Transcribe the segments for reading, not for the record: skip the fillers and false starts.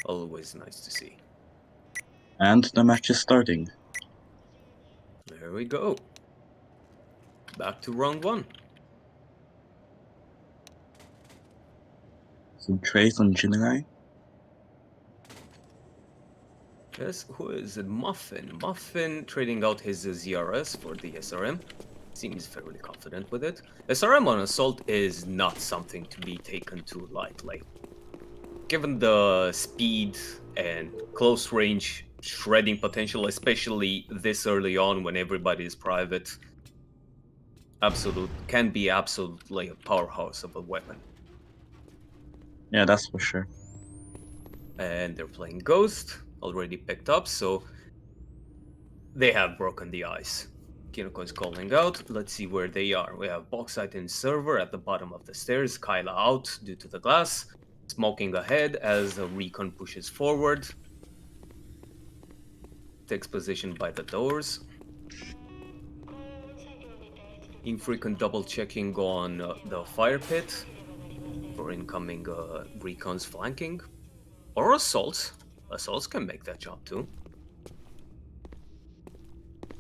Always nice to see. And the match is starting. There we go. Back to round 1. Some trades on Jinrai. Yes, who is it? Muffin. Muffin trading out his ZRS for the SRM. Seems fairly confident with it. SRM on Assault is not something to be taken too lightly. Given the speed and close range shredding potential, especially this early on when everybody is private, can be absolutely a powerhouse of a weapon. Yeah, that's for sure. And they're playing Ghost, already picked up, so they have broken the ice. Kinoko is calling out. Let's see where they are. We have Bauxite in server at the bottom of the stairs. Kyla out due to the glass. Smoking ahead as a recon pushes forward. Takes position by the doors. Infrequent double checking on the fire pit for incoming recons flanking. Or assaults. Assaults can make that job too.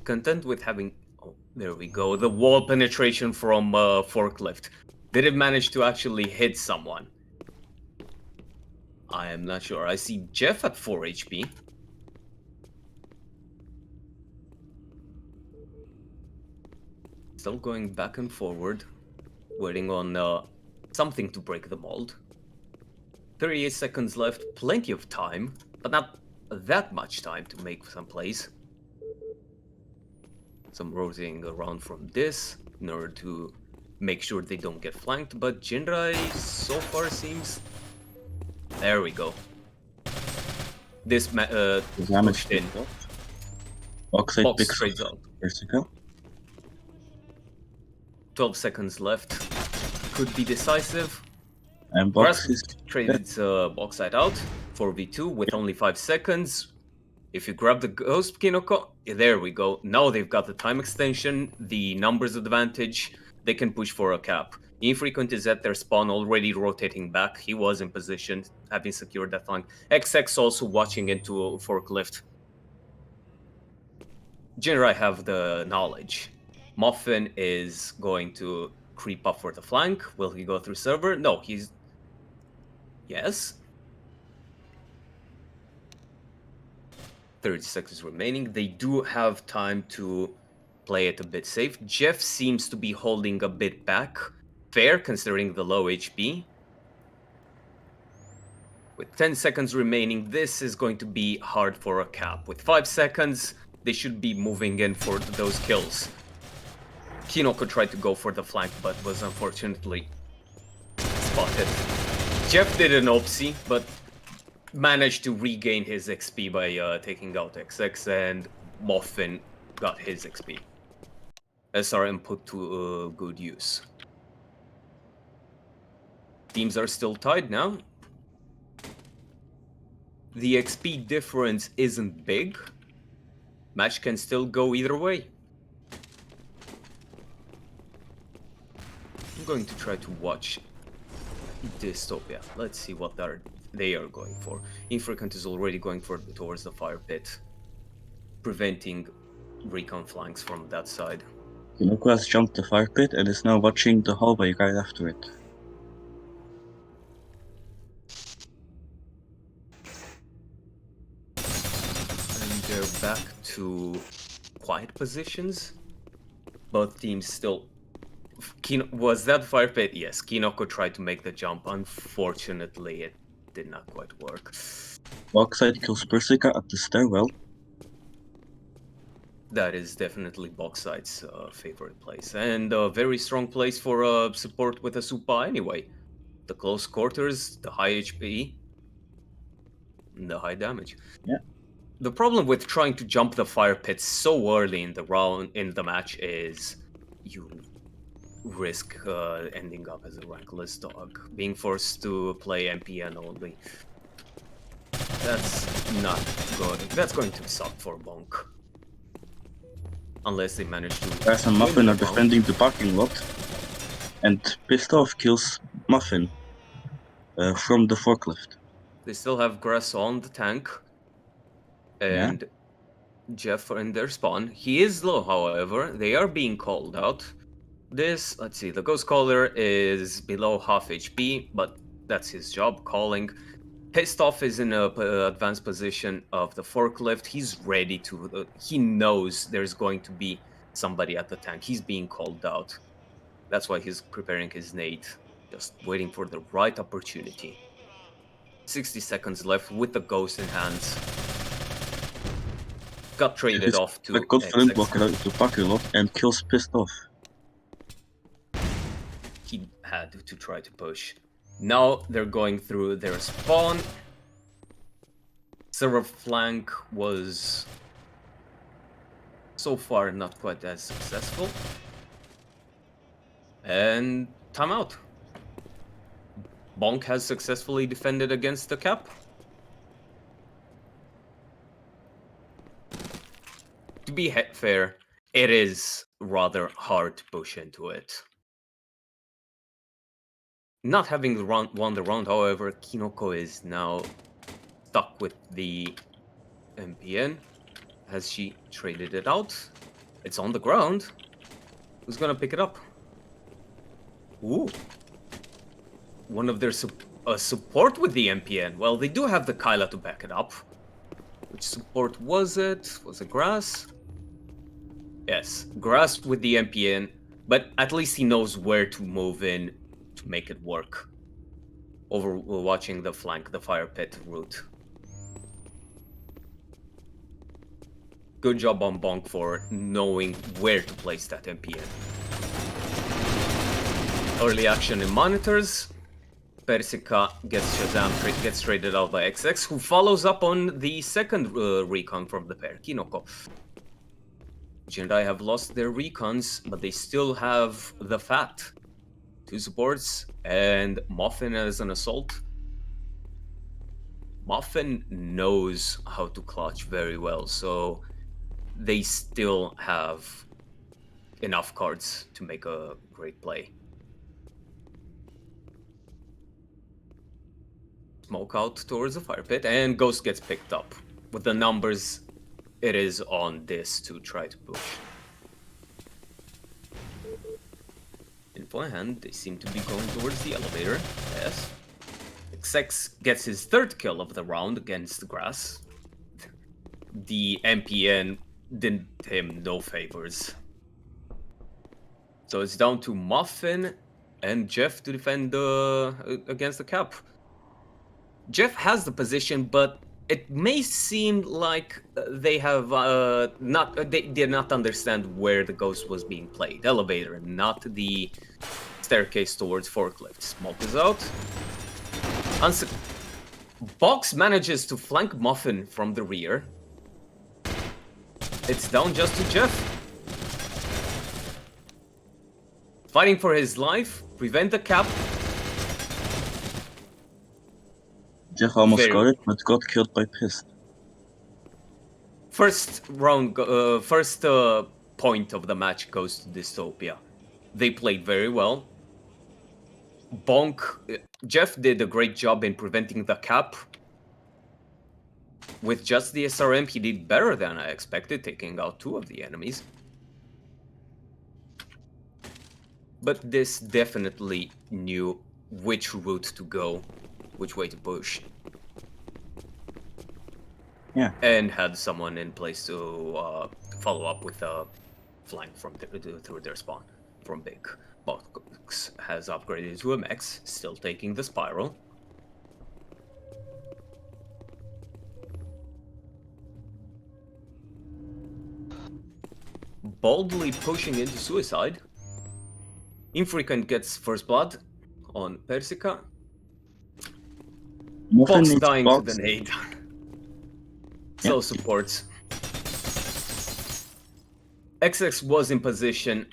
Content with having... Oh, there we go. The wall penetration from forklift. Did it manage to actually hit someone? I am not sure. I see Jeff at 4 HP. Still going back and forward. Waiting on something to break the mold. 38 seconds left. Plenty of time. But not that much time to make some plays. Some rotating around from this in order to make sure they don't get flanked. But Jinrai so far seems... There we go. This pushed in. Bauxite Box picks trades out. Persica. 12 seconds left. Could be decisive. And Box is traded Bauxite out. 4v2 with only 5 seconds. If you grab the Ghost Kinoko, there we go. Now they've got the time extension, the numbers advantage. They can push for a cap. Infrequent is at their spawn, already rotating back. He was in position, having secured that flank. XX also watching into a forklift. Jinrai have the knowledge. Muffin is going to creep up for the flank. Will he go through server? No, he's... Yes. 30 seconds remaining. They do have time to play it a bit safe. Jeff seems to be holding a bit back. Fair, considering the low HP. With 10 seconds remaining, this is going to be hard for a cap. With 5 seconds, they should be moving in for those kills. Kinoko tried to go for the flank, but was unfortunately spotted. Jeff did an opsy, but managed to regain his XP by taking out XX, and Muffin got his XP. SRM put to good use. Teams are still tied now. The XP difference isn't big. Match can still go either way. I'm going to try to watch Dystopia. Let's see what they are going for. Infrequent is already going towards the fire pit, preventing recon flanks from that side. Kinoko has jumped the fire pit and is now watching the hallway right after it. And they're back to quiet positions. Both teams still... Was that fire pit? Yes, Kinoko tried to make the jump. Unfortunately, it did not quite work. Bauxite kills Persica at the stairwell. That is definitely Bauxite's favorite place. And a very strong place for support with a Supa anyway. The close quarters, the high HP, and the high damage. Yeah. The problem with trying to jump the fire pit so early in the match is you risk ending up as a rankless dog, being forced to play MPN only. That's not good. That's going to suck for BONK. Unless they manage to... Guys and Muffin are defending the parking lot. And Pissed Off kills Muffin from the forklift. They still have Grass on the tank. And Jeff in their spawn. He is low, however. They are being called out. This, let's see, the Ghost Caller is below half HP, but that's his job, calling. Pissed Off is in a advanced position of the forklift. He's ready to, he knows there's going to be somebody at the tank. He's being called out. That's why he's preparing his nade, just waiting for the right opportunity. 60 seconds left with the Ghost in hands. Got traded off to Met confident XX. walking out to Pakulot and kills Pissed Off. He had to try to push. Now they're going through their spawn. Server flank was so far not quite as successful. And timeout. BONK has successfully defended against the cap. To be fair, it is rather hard to push into it. Not having won the round, however, Kinoko is now stuck with the MPN. Has she traded it out? It's on the ground. Who's gonna pick it up? Ooh. One of their support with the MPN. Well, they do have the Kyla to back it up. Which support was it? Was it Grass? Yes, Grass with the MPN, but at least he knows where to move in to make it work. Overwatching the flank, the fire pit route. Good job on BONK for knowing where to place that MPN. Early action in monitors. Persica gets Shazam, gets traded out by XX, who follows up on the second recon from the pair, Kinoko. Jindai have lost their recons, but they still have the Fat. 2 supports, and Muffin as an assault. Muffin knows how to clutch very well, so they still have enough cards to make a great play. Smoke out towards the fire pit, and Ghost gets picked up. With the numbers, it is on this to try to push. Info in hand, they seem to be going towards the elevator. Yes. XX gets his 3rd kill of the round against Grass. The MPN did him no favors. So it's down to Muffin and Jeff to defend against the cap. Jeff has the position, but it may seem like they have they did not understand where the Ghost was being played. Elevator, not the staircase towards forklift. Smoke is out. Box manages to flank Muffin from the rear. It's down just to Jeff. Fighting for his life, prevent the cap. Jeff almost got it, but got killed by Pissed. First round, first point of the match goes to Dystopia. They played very well. BONK, Jeff did a great job in preventing the cap. With just the SRM, he did better than I expected, taking out 2 of the enemies. But this definitely knew which route to go, which way to push. Yeah. And had someone in place to follow up with a flank from through their spawn from Big. Box has upgraded to a max, still taking the spiral. Boldly pushing into suicide. Infrequent gets first blood on Persica. Box dying to the nade. Still supports. XX was in position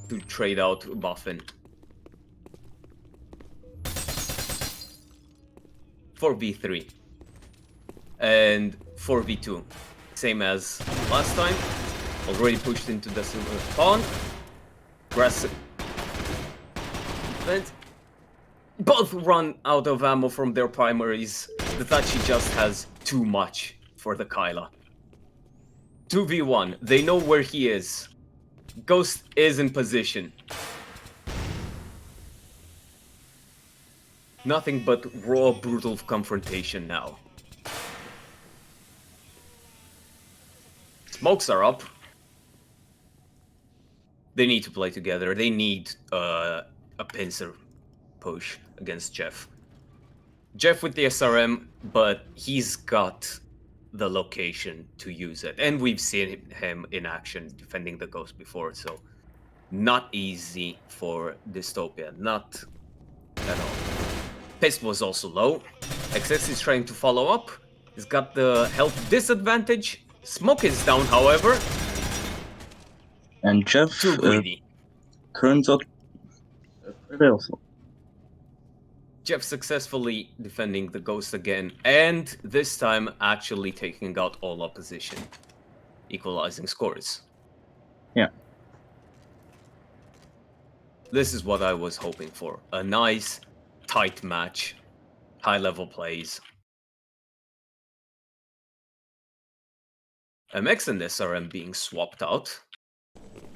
to trade out Muffin. 4v3. And 4v2. Same as last time. Already pushed into the silver spawn. Aggressive. Both run out of ammo from their primaries. The Tachi just has too much for the Kyla. 2v1, they know where he is. Ghost is in position. Nothing but raw, brutal confrontation now. Smokes are up. They need to play together. They need a pincer push against Jeff. Jeff with the SRM, but he's got the location to use it. And we've seen him in action defending the Ghost before, so not easy for Dystopia. Not at all. Pist was also low. XS is trying to follow up. He's got the health disadvantage. Smoke is down, however. And Jeff Too greedy. turns out pretty awful. Jeff successfully defending the Ghost again, and this time actually taking out all opposition, equalizing scores. Yeah. This is what I was hoping for. A nice, tight match, high-level plays. MX and SRM being swapped out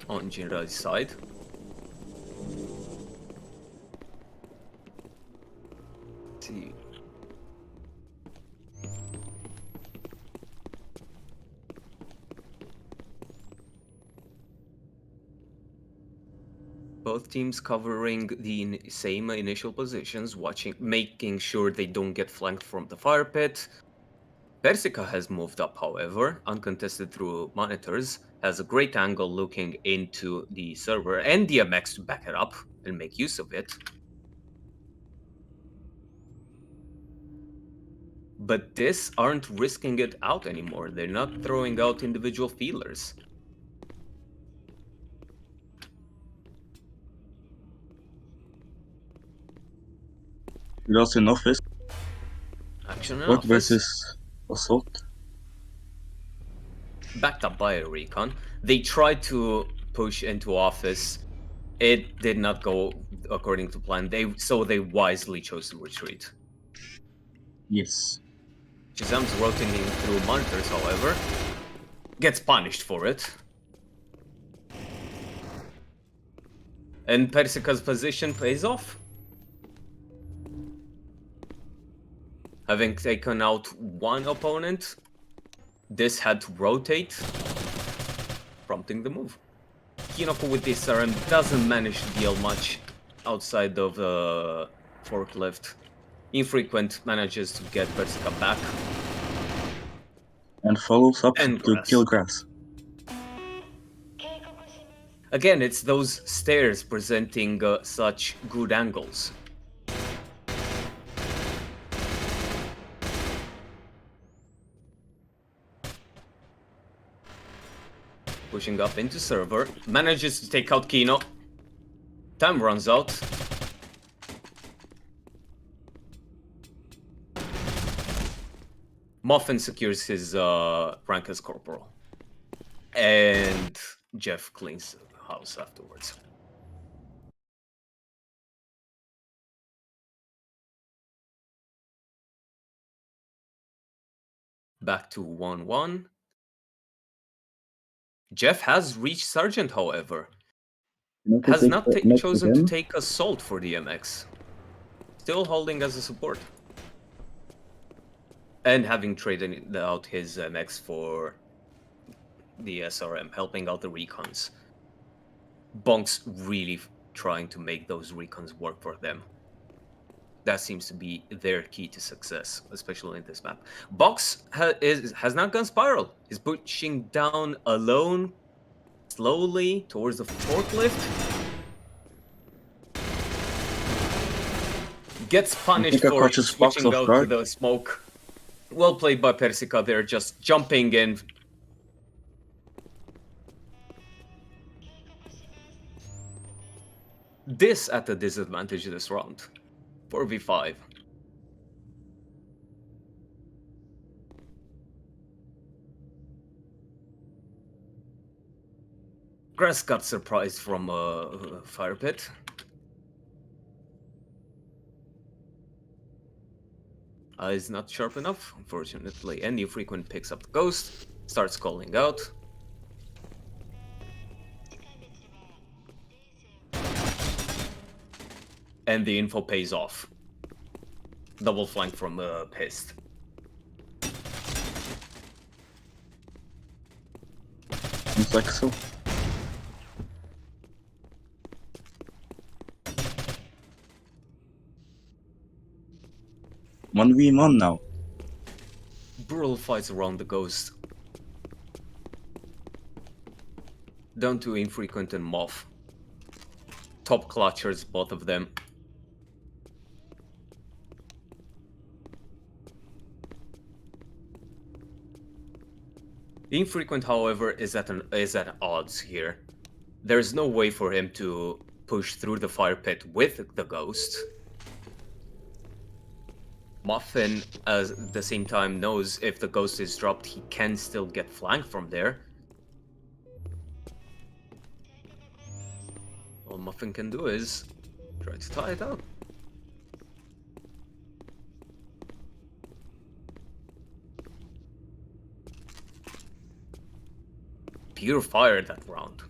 on Jinrai's side. Let's see. Both teams covering the same initial positions, making sure they don't get flanked from the fire pit. Persica has moved up, however, uncontested through monitors, has a great angle looking into the server and DMX to back it up and make use of it. But this aren't risking it out anymore. They're not throwing out individual feelers. We lost in office. Action in What office. versus assault? Backed up by a recon. They tried to push into office. It did not go according to plan. So they wisely chose to retreat. Yes. Shazam's rotating through monitors, however, gets punished for it. And Persica's position pays off. Having taken out one opponent, this had to rotate, prompting the move. Kinoko with this SRM doesn't manage to deal much outside of the forklift. Infrequent manages to get Persica back. And follows up And to Grass. kill Grass. Again, it's those stairs presenting such good angles. Pushing up into server, manages to take out Kino. Time runs out. Muffin secures his rank as corporal. And Jeff cleans the house afterwards. Back to 1-1. Jeff has reached Sergeant, however. Has not chosen to take Assault for the MX. Still holding as a support. And having traded out his MX for the SRM, helping out the recons. BONK's really trying to make those recons work for them. That seems to be their key to success, especially in this map. Box has not gone spiral. He's pushing down alone, slowly, towards the forklift. Gets punished for switching out to the smoke. Well played by Persica there, just jumping in. This at a disadvantage this round. 4v5. Grass got surprised from a fire pit. Is not sharp enough, unfortunately. And Frequent picks up the ghost, starts calling out. And the info pays off. Double flank from Pissed. Seems like so. One v1 now. Brutal fights around the ghost. Down to Infrequent and Moth. Top clutchers, both of them. Infrequent, however, is at odds here. There's no way for him to push through the fire pit with the ghost. Muffin, at the same time, knows if the ghost is dropped, he can still get flanked from there. All Muffin can do is try to tie it up. Pure fire that round.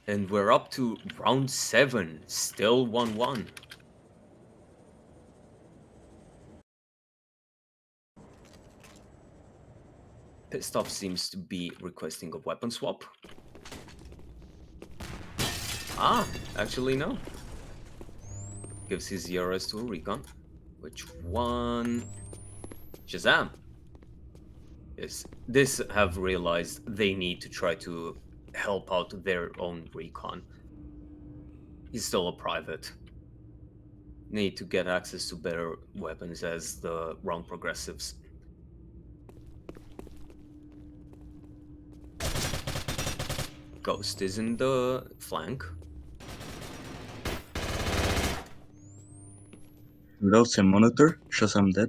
And we're up to round 7, still 1-1. Pissed Off seems to be requesting a weapon swap. Ah, actually no. Gives his ERS to a recon. Which one? Shazam! Yes, this have realized they need to try to help out their own recon. He's still a private. Need to get access to better weapons as the round progressives. Ghost is in the flank. Without a monitor, Shazam dead.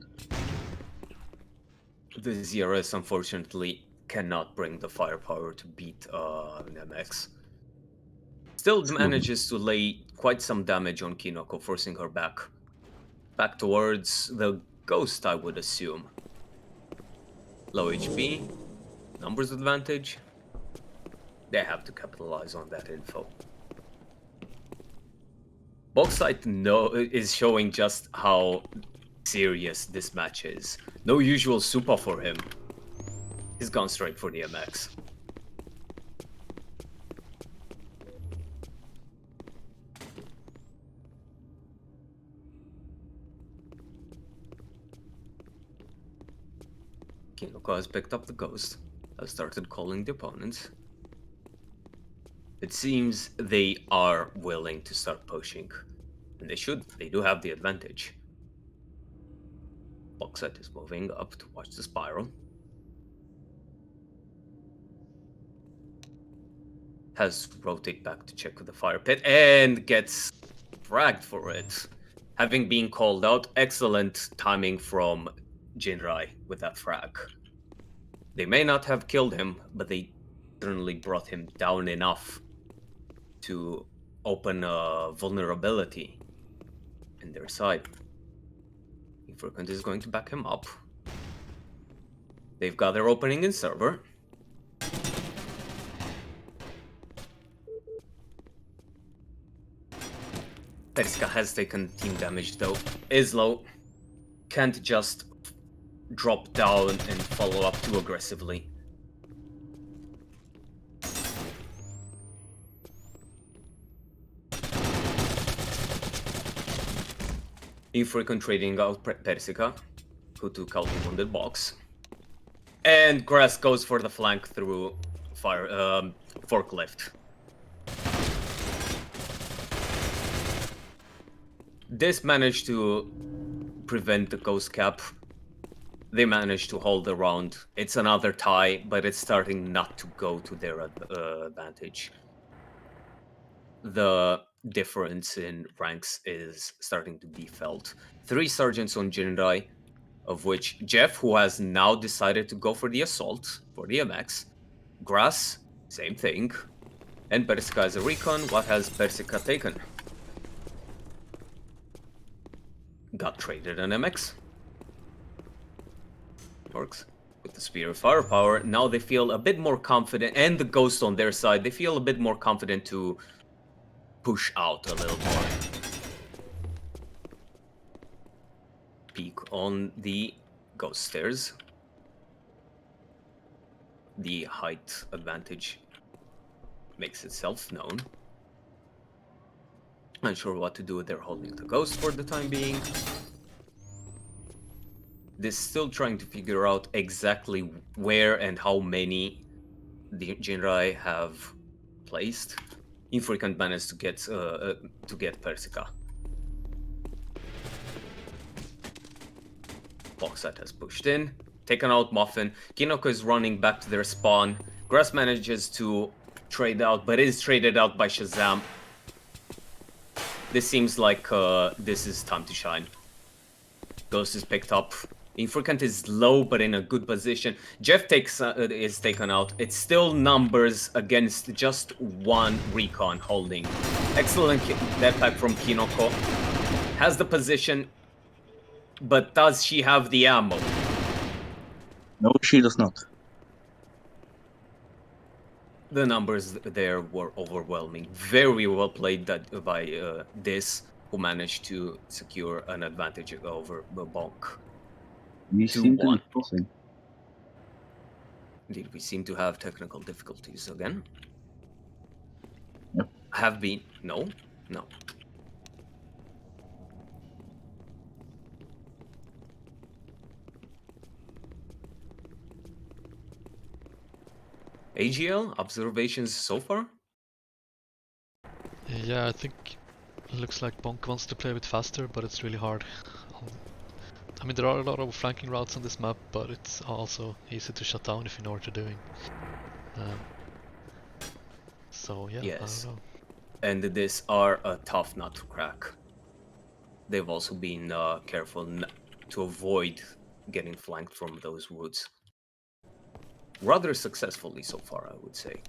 The ZRS unfortunately cannot bring the firepower to beat an MX. Still manages to lay quite some damage on Kinoko, forcing her back towards the ghost, I would assume. Low HP, numbers advantage. They have to capitalize on that info. Bauxite is showing just how serious this match is. No usual super for him. He's gone straight for the MX. Kinoko has picked up the ghost, has started calling the opponents. It seems they are willing to start pushing. And they should. They do have the advantage. Bauxite is moving up to watch the spiral. Has to rotate back to check with the fire pit and gets fragged for it. Having been called out, excellent timing from Jinrai with that frag. They may not have killed him, but they certainly brought him down enough to open a vulnerability in their side. Infrequent is going to back him up. They've got their opening in server. Periska has taken team damage though. Is low. Can't just drop down and follow up too aggressively. Infrequent trading out Persica, who took out the wounded box. And Grass goes for the flank through forklift. This managed to prevent the ghost cap. They managed to hold the round. It's another tie, but it's starting not to go to their advantage. The difference in ranks is starting to be felt. 3 sergeants on Jinrai, of which Jeff, who has now decided to go for the assault, for the MX. Grass, same thing. And Persica as a recon. What has Persica taken? got traded an MX. Works with the Spear of Firepower. Now they feel a bit more confident, and the Ghost on their side, they feel a bit more confident to push out a little more. Peek on the Ghost stairs. The height advantage makes itself known. Unsure what to do, they're holding the Ghost for the time being. They're still trying to figure out exactly where and how many the Jinrai have placed. Infrequent managed to get Persica. Boxat has pushed in, taken out Muffin. Kinoko is running back to their spawn. Grass manages to trade out, but is traded out by Shazam. This seems like this is time to shine. Ghost is picked up. Infrequent is low, but in a good position. Jeff is taken out. It's still numbers against just one recon holding. Excellent death pack from Kinoko. Has the position, but does she have the ammo? No, she does not. The numbers there were overwhelming. Very well played by this, who managed to secure an advantage over BONK. We seem to be crossing. Indeed, we seem to have technical difficulties again. Yep. Have been... No. AGL, observations so far? Yeah, I think it looks like BONK wants to play a bit faster, but it's really hard. I mean, there are a lot of flanking routes on this map, but it's also easy to shut down if you know what you're doing. So yeah, Yes. I don't know. And these are a tough nut to crack. They've also been careful to avoid getting flanked from those woods. Rather successfully so far, I would say.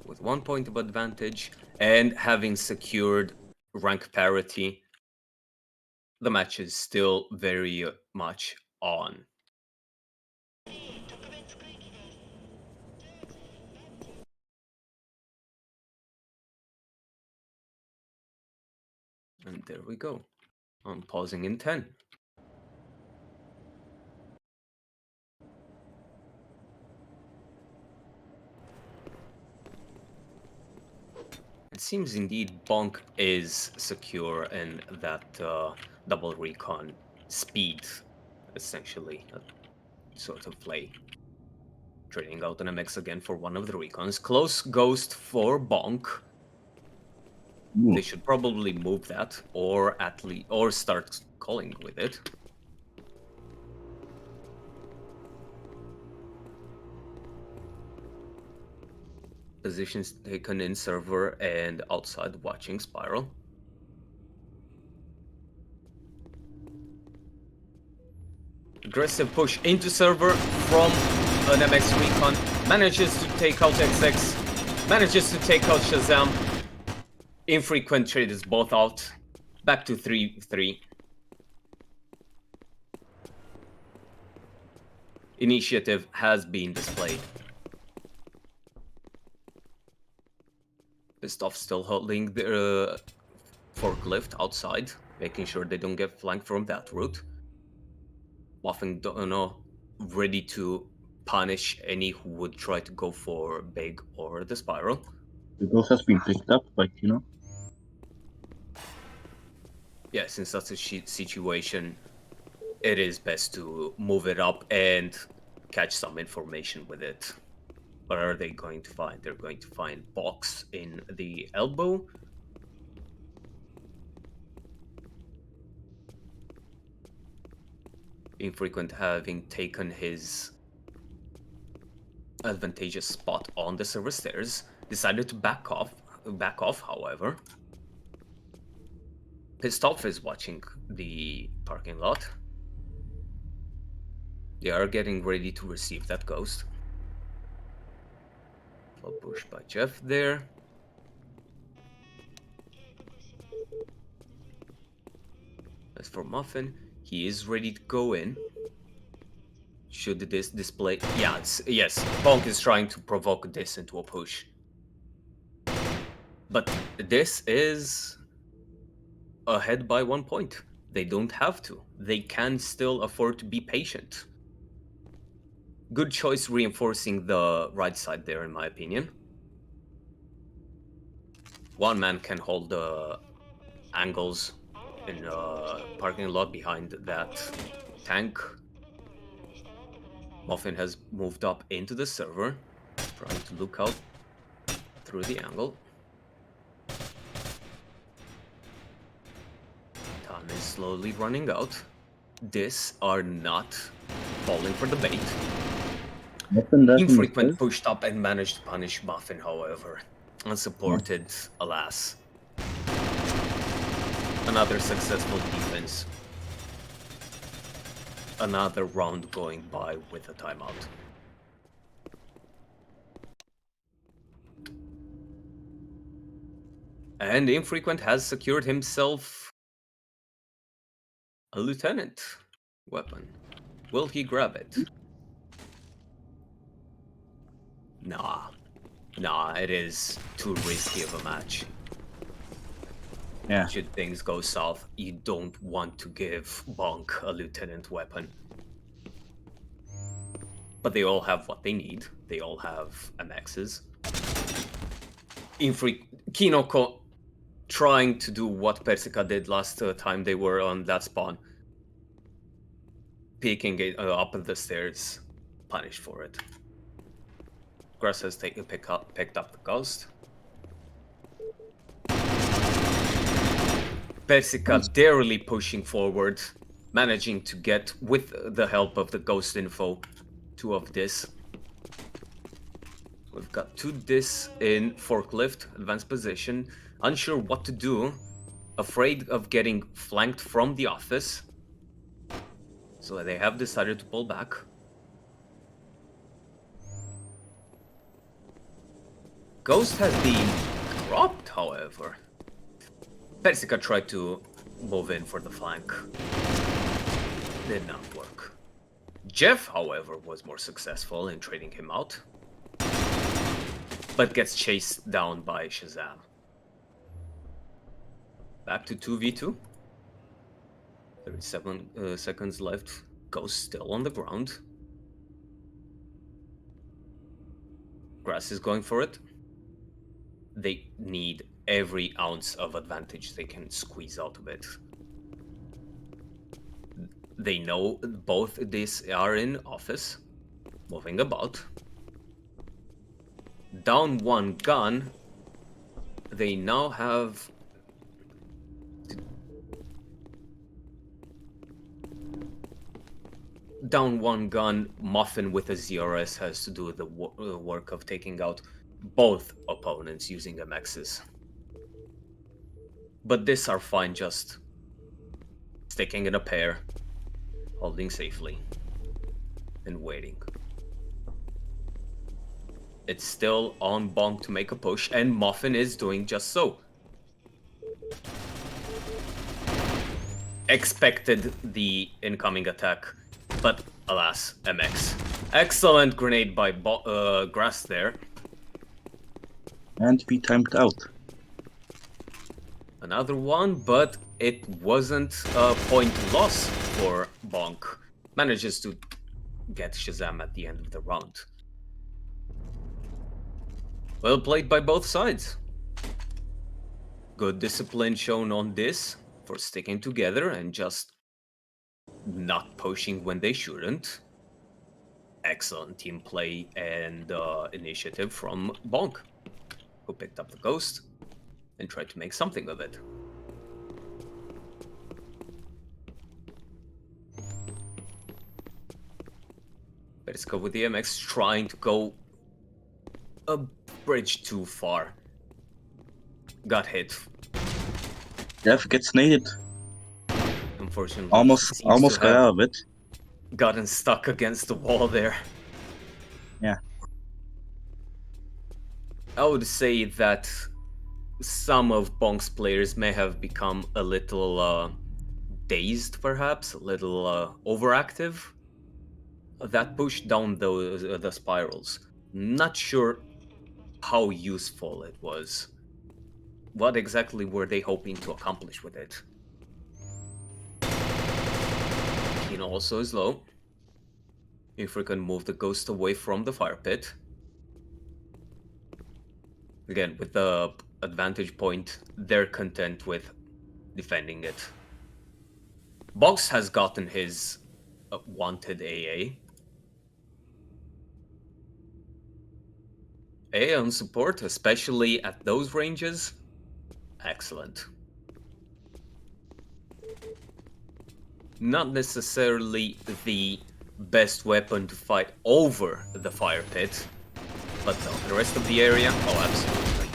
With 1 point of advantage and having secured rank parity, the match is still very much on. And there we go. I'm pausing in 10. It seems indeed BONK is secure in that double recon speed, essentially, sort of play. Trading out an MX again for one of the recons. Close ghost for BONK. They should probably move that, or at least, or start calling with it. Positions taken in server and outside watching Spiral. Aggressive push into server from an MX recon. Manages to take out XX. Manages to take out Shazam. Infrequent traders both out. Back to 3-3. Initiative has been displayed. Pissed off still holding the forklift outside, making sure they don't get flanked from that route. Muffin Dono ready to punish any who would try to go for Big or the Spiral. The ghost has been picked up by Kino. Yeah, since that's a situation, it is best to move it up and catch some information with it. What are they going to find? They're going to find Box in the elbow. Infrequent having taken his advantageous spot on the server stairs, decided to back off, however. Pissed off is watching the parking lot. They are getting ready to receive that ghost. Full push by Jeff there. As for Muffin, he is ready to go in. Should this display... Yeah, yes, BONK is trying to provoke this into a push. But this is ahead by 1 point. They don't have to. They can still afford to be patient. Good choice reinforcing the right side there, in my opinion. One man can hold the angles in a parking lot behind that tank. Muffin has moved up into the server, trying to look out through the angle. Time is slowly running out. This are not falling for the bait. Infrequent pushed up and managed to punish Muffin, however. Unsupported, alas. Another successful defense. Another round going by with a timeout. And Infrequent has secured himself a lieutenant weapon. Will he grab it? Nah, it is too risky of a match. Yeah. Should things go south, you don't want to give BONK a lieutenant weapon. But they all have what they need. They all have MXs. Kinoko trying to do what Persica did last time they were on that spawn. Peeking it up the stairs. Punished for it. Grass has picked up the ghost. Persica darily pushing forward, managing to get, with the help of the ghost info, 2 of this. We've got 2 dis in forklift, advanced position, unsure what to do, afraid of getting flanked from the office. So they have decided to pull back. Ghost has been dropped, however. Persica tried to move in for the flank. Did not work. Jeff, however, was more successful in trading him out. But gets chased down by Shazam. Back to 2v2. 37 seconds left. Ghost still on the ground. Grass is going for it. They need every ounce of advantage they can squeeze out of it. They know both these are in office, moving about. Down 1 gun. They now have... Down 1 gun, Muffin with a ZRS has to do the work of taking out both opponents using MXs. But this are fine just sticking in a pair, holding safely, and waiting. It's still on BONK to make a push, and Muffin is doing just so. Expected the incoming attack, but alas, MX. Excellent grenade by Grass there. And be timed out. Another one, but it wasn't a point loss for BONK. Manages to get Shazam at the end of the round. Well played by both sides. Good discipline shown on this for sticking together and just not pushing when they shouldn't. Excellent team play and initiative from BONK, who picked up the ghost and tried to make something of it. Periska with the MX trying to go a bridge too far. Got hit. Jeff gets naded. Unfortunately, Almost got out of it. Gotten stuck against the wall there. Yeah. I would say that some of BONK's players may have become a little dazed, perhaps, a little overactive. That pushed down the spirals. Not sure how useful it was. What exactly were they hoping to accomplish with it? Kino also is low. If we can move the ghost away from the fire pit. Again, with the advantage point, they're content with defending it. Box has gotten his wanted AA. AA on support, especially at those ranges. Excellent. Not necessarily the best weapon to fight over the fire pit, but the rest of the area, oh, absolutely.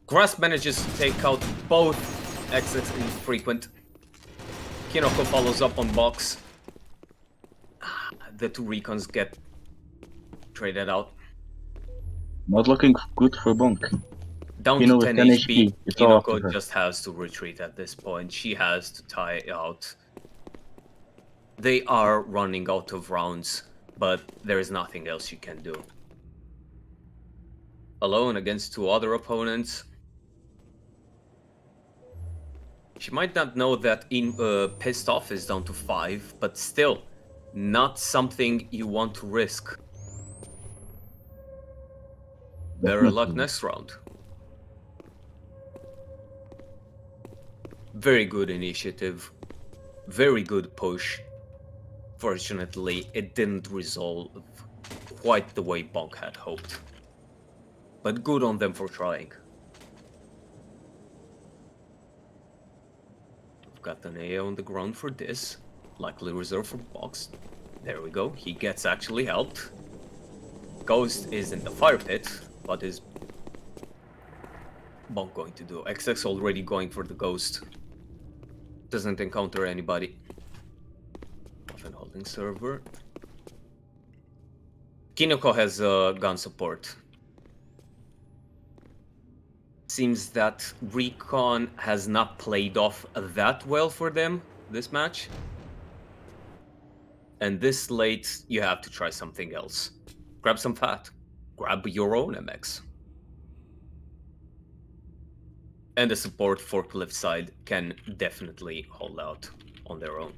Grass manages to take out both exits infrequent. Kinoko follows up on Box. The two recons get traded out. Not looking good for Bonk. Down Kino to with 10 10 HP, HP. It's all up to Kinoko her. just has to retreat at this point. She has to tie out. They are running out of rounds, but there is nothing else you can do. Alone against two other opponents. She might not know that Pissed Off is down to 5, but still, not something you want to risk. Better luck Definitely. next round. Very good initiative. Very good push. Fortunately, it didn't resolve quite the way Bonk had hoped. But good on them for trying. We've got an AA on the ground for this. Likely reserved for Box. There we go. He gets actually helped. Ghost is in the fire pit. What is Bonk going to do? XX already going for the Ghost. Doesn't encounter anybody. Often holding server. Kinoko has gun support. Seems that Recon has not played off that well for them this match. And this late, you have to try something else. Grab some fat. Grab your own MX. And the support forklift side can definitely hold out on their own.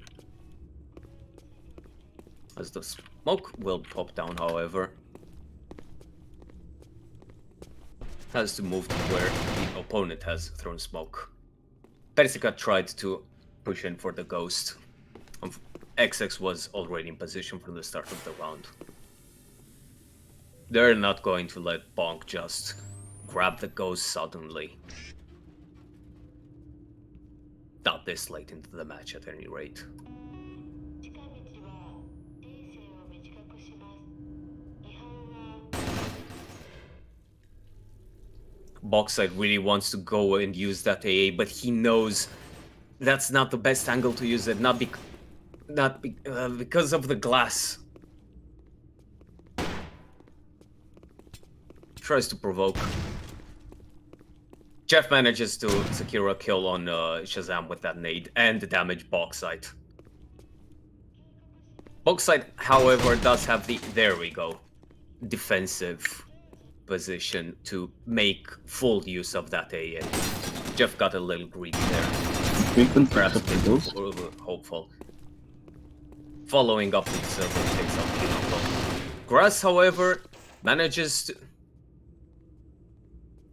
As the smoke will pop down, however. Has to move to where the opponent has thrown smoke. Persica tried to push in for the ghost. XX was already in position from the start of the round. They're not going to let Bonk just grab the ghost suddenly. Not this late into the match at any rate. Boxside really wants to go and use that AA, but he knows that's not the best angle to use it, because of the glass. Tries to provoke. Jeff manages to secure a kill on Shazam with that nade and damage Boxside. Boxside, however, does have the, there we go, defensive position to make full use of that AA. Jeff got a little greedy there. Frequent Perhaps a accepted those. bit hopeful. Following up with server takes out Kinoko. Grass, however, manages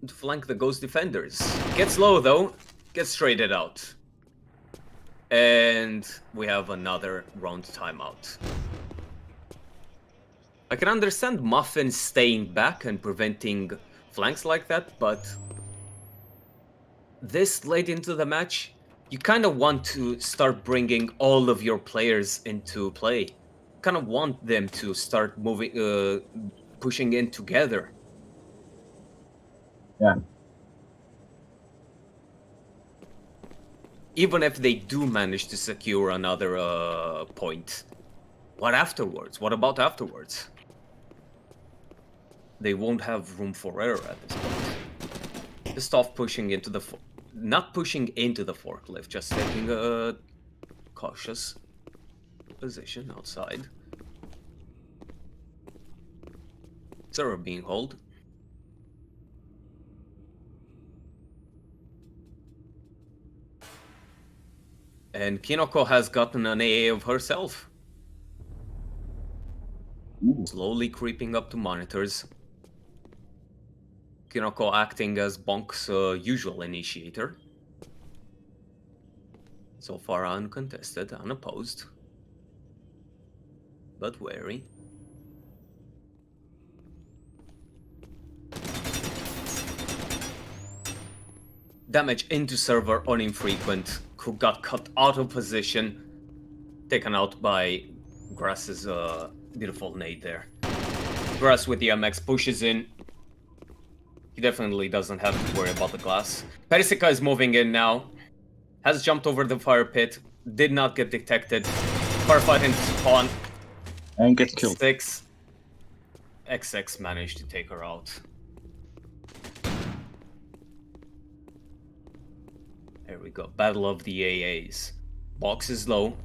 to flank the Ghost defenders. Gets low though, gets traded out. And we have another round timeout. I can understand Muffin staying back and preventing flanks like that, but this late into the match, you kind of want to start bringing all of your players into play. Kind of want them to start moving, pushing in together. Yeah. Even if they do manage to secure another point, what afterwards? What about afterwards? They won't have room for error at this point. Just off pushing into the... not pushing into the forklift, just taking a cautious position outside. Server being hold. And Kinoko has gotten an AA of herself. Ooh. Slowly creeping up to monitors. Kinoko acting as BONK's usual initiator. So far uncontested, unopposed. But wary. Damage into server on infrequent, who got cut out of position. Taken out by Grass's beautiful nade there. Grass with the MX pushes in. He definitely doesn't have to worry about the glass. Perisica is moving in now. Has jumped over the fire pit. Did not get detected. Firefight into spawn. And get killed. XX managed to take her out. There we go. Battle of the AAs. Box is low.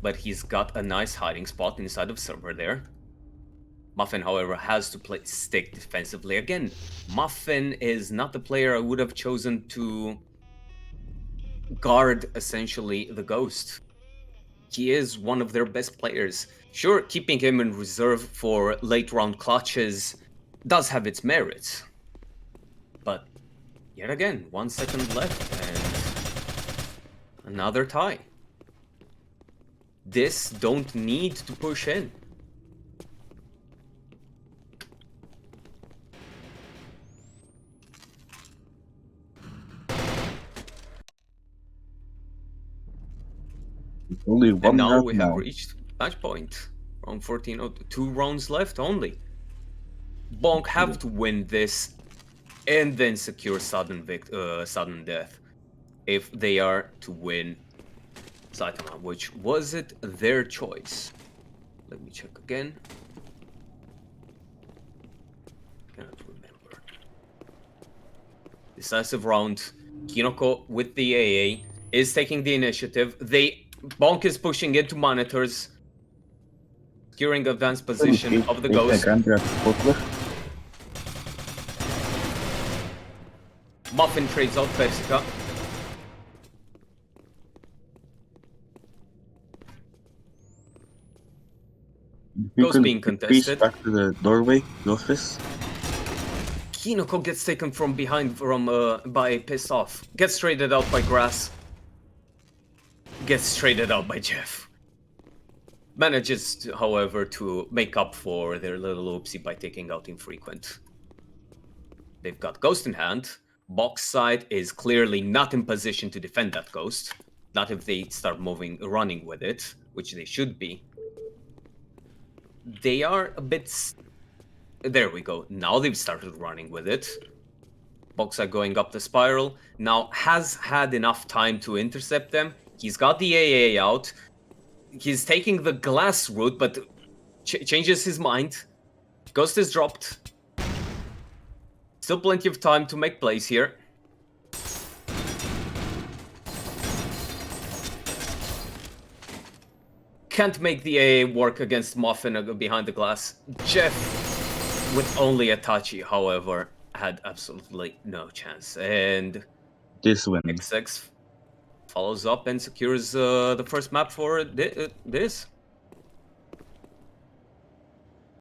But he's got a nice hiding spot inside of server there. Muffin, however, has to stick defensively. Again, Muffin is not the player I would have chosen to guard, essentially, the Ghost. He is one of their best players. Sure, keeping him in reserve for late round clutches does have its merits. But, yet again, 1 second left and another tie. This don't need to push in. Only one And now round we have reached match point. Round 14, 2 rounds left only. BONK have to win this and then secure sudden death if they are to win Saitama, which was it their choice? Let me check again. Cannot remember. Decisive round. Kinoko with the AA is taking the initiative. BONK is pushing into monitors, securing advanced position of the Ghost. Muffin trades out Persica. Ghost being contested. Back to the doorway, office. Kinoko gets taken from behind by Piss Off. Gets traded out by Grass. Gets traded out by Jeff. Manages, however, to make up for their little oopsie by taking out Infrequent. They've got Ghost in hand. Box side is clearly not in position to defend that Ghost. Not if they start running with it, which they should be. They are a bit... There we go. Now they've started running with it. Box side going up the spiral. Now has had enough time to intercept them. He's got the AA out. He's taking the glass route, but changes his mind. Ghost is dropped. Still plenty of time to make plays here. Can't make the AA work against Muffin behind the glass. Jeff, with only a touchy, however, had absolutely no chance. And this win. XX follows up and secures the first map for this.